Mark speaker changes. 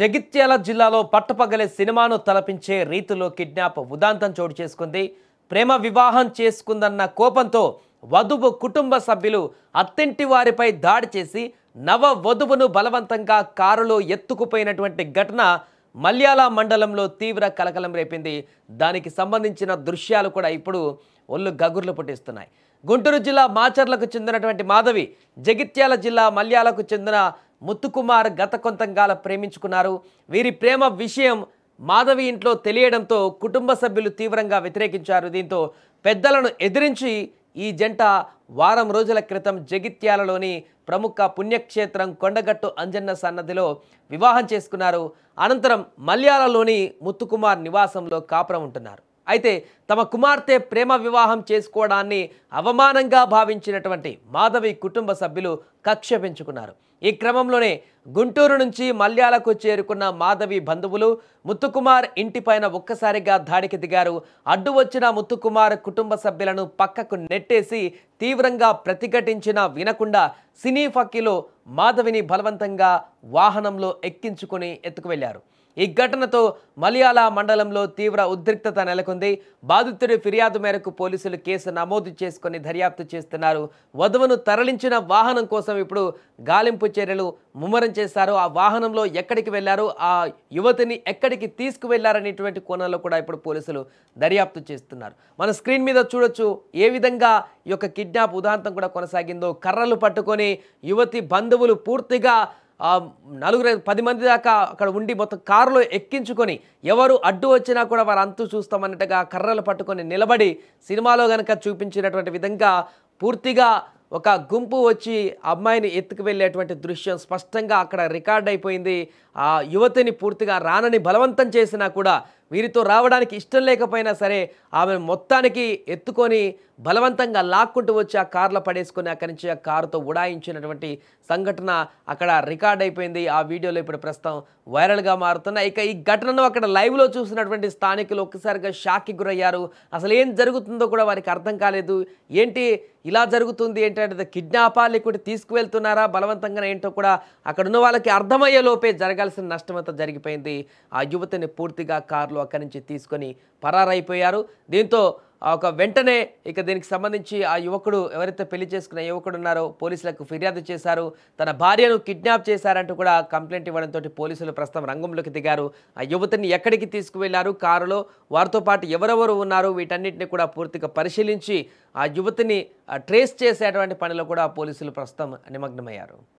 Speaker 1: జగిత్యాల జిల్లాలో పట్టపగలే సినిమాను తలపించే రీతిలో కిడ్నాప్ ఉదాంతం చోటు చేసుకుంది. ప్రేమ వివాహం చేసుకుందన్న కోపంతో వధువు కుటుంబ సభ్యులు అత్తింటి వారిపై దాడి చేసి నవ వధువును బలవంతంగా కారులో ఎత్తుకుపోయినటువంటి ఘటన మల్యాల మండలంలో తీవ్ర కలకలం రేపింది. దానికి సంబంధించిన దృశ్యాలు కూడా ఇప్పుడు ఒళ్ళు గగుర్లు పుట్టిస్తున్నాయి. గుంటూరు జిల్లా మాచర్లకు చెందినటువంటి మాధవి జగిత్యాల జిల్లా మల్యాలకు చెందిన ముత్తుకుమార్ గత కొంతకాలం ప్రేమించుకున్నారు. వీరి ప్రేమ విషయం మాధవి ఇంట్లో తెలియడంతో కుటుంబ సభ్యులు తీవ్రంగా వ్యతిరేకించారు. దీంతో పెద్దలను ఎదిరించి ఈ జంట వారం రోజుల క్రితం జగిత్యాలలోని ప్రముఖ పుణ్యక్షేత్రం కొండగట్టు అంజన్న సన్నధిలో వివాహం చేసుకున్నారు. అనంతరం మల్యాలలోని ముత్తుకుమార్ నివాసంలో కాపురం ఉంటున్నారు. అయితే తమ కుమార్తె ప్రేమ వివాహం చేసుకోవడాన్ని అవమానంగా భావించినటువంటి మాధవి కుటుంబ సభ్యులు కక్ష పెంచుకున్నారు. ఈ క్రమంలోనే గుంటూరు నుంచి మల్యాలకు చేరుకున్న మాధవి బంధువులు ముత్తుకుమార్ ఇంటిపైన ఒక్కసారిగా దాడికి దిగారు. అడ్డు వచ్చిన ముత్తుకుమార్ కుటుంబ సభ్యులను పక్కకు నెట్టేసి తీవ్రంగా ప్రతిఘటించినా వినకుండా సినీ ఫక్కీలో మాధవిని బలవంతంగా వాహనంలో ఎక్కించుకుని ఎత్తుకువెళ్లారు. ఈ ఘటనతో మల్యాల మండలంలో తీవ్ర ఉద్రిక్తత నెలకొంది. బాధితుడి ఫిర్యాదు మేరకు పోలీసులు కేసు నమోదు చేసుకుని దర్యాప్తు చేస్తున్నారు. వధువును తరలించిన వాహనం కోసం ఇప్పుడు గాలింపు చర్యలు ముమ్మరం చేశారు. ఆ వాహనంలో ఎక్కడికి వెళ్లారు, ఆ యువతిని ఎక్కడికి తీసుకువెళ్లారనేటువంటి కోణంలో కూడా ఇప్పుడు పోలీసులు దర్యాప్తు చేస్తున్నారు. మన స్క్రీన్ మీద చూడొచ్చు ఏ విధంగా ఈ యొక్క కిడ్నాప్ ఉదాంతం కూడా కొనసాగిందో. కర్రలు పట్టుకొని యువతి బంధువులు పూర్తిగా 10 మంది దాకా అక్కడ ఉండి మొత్తం కారులో ఎక్కించుకొని ఎవరు అడ్డు వచ్చినా కూడా వారు అంతు చూస్తామన్నట్టుగా కర్రలు పట్టుకొని నిలబడి సినిమాలో కనుక చూపించినటువంటి విధంగా పూర్తిగా ఒక గుంపు వచ్చి అమ్మాయిని ఎత్తుకు వెళ్ళేటువంటి దృశ్యం స్పష్టంగా అక్కడ రికార్డ్ అయిపోయింది. ఆ యువతిని పూర్తిగా రానని బలవంతం చేసినా కూడా వీరితో రావడానికి ఇష్టం లేకపోయినా సరే ఆమె మొత్తానికి ఎత్తుకొని బలవంతంగా లాక్కుంటూ వచ్చి ఆ కారులో పడేసుకొని అక్కడి నుంచి ఆ కారుతో ఉడాయించినటువంటి సంఘటన అక్కడ రికార్డ్ అయిపోయింది. ఆ వీడియోలో ఇప్పుడు ప్రస్తుతం వైరల్గా మారుతున్నాయి. ఇక ఈ ఘటనను అక్కడ లైవ్లో చూసినటువంటి స్థానికులు ఒక్కసారిగా షాక్కి గురయ్యారు. అసలు ఏం జరుగుతుందో కూడా వారికి అర్థం కాలేదు. ఏంటి ఇలా జరుగుతుంది ఏంటంటే కిడ్నాపా లేకుంటే తీసుకువెళ్తున్నారా బలవంతంగా ఏంటో కూడా అక్కడ ఉన్న వాళ్ళకి అర్థమయ్యే లోపే జరగాల్సిన నష్టమంతా జరిగిపోయింది. ఆ యువతిని పూర్తిగా కారులో అక్కడి నుంచి తీసుకొని పరారైపోయారు. దీంతో ఒక వెంటనే ఇక దీనికి సంబంధించి ఆ యువకుడు ఎవరైతే పెళ్లి చేసుకున్న యువకుడు ఉన్నారో పోలీసులకు ఫిర్యాదు చేశారు. తన భార్యను కిడ్నాప్ చేశారంటూ కూడా కంప్లైంట్ ఇవ్వడంతో పోలీసులు ప్రస్తుతం రంగంలోకి దిగారు. ఆ యువతిని ఎక్కడికి తీసుకువెళ్లారు, కారులో వారితో పాటు ఎవరెవరు ఉన్నారు, వీటన్నిటిని కూడా పూర్తిగా పరిశీలించి ఆ యువతిని ట్రేస్ చేసేటువంటి పనిలో కూడా పోలీసులు ప్రస్తుతం నిమగ్నమయ్యారు.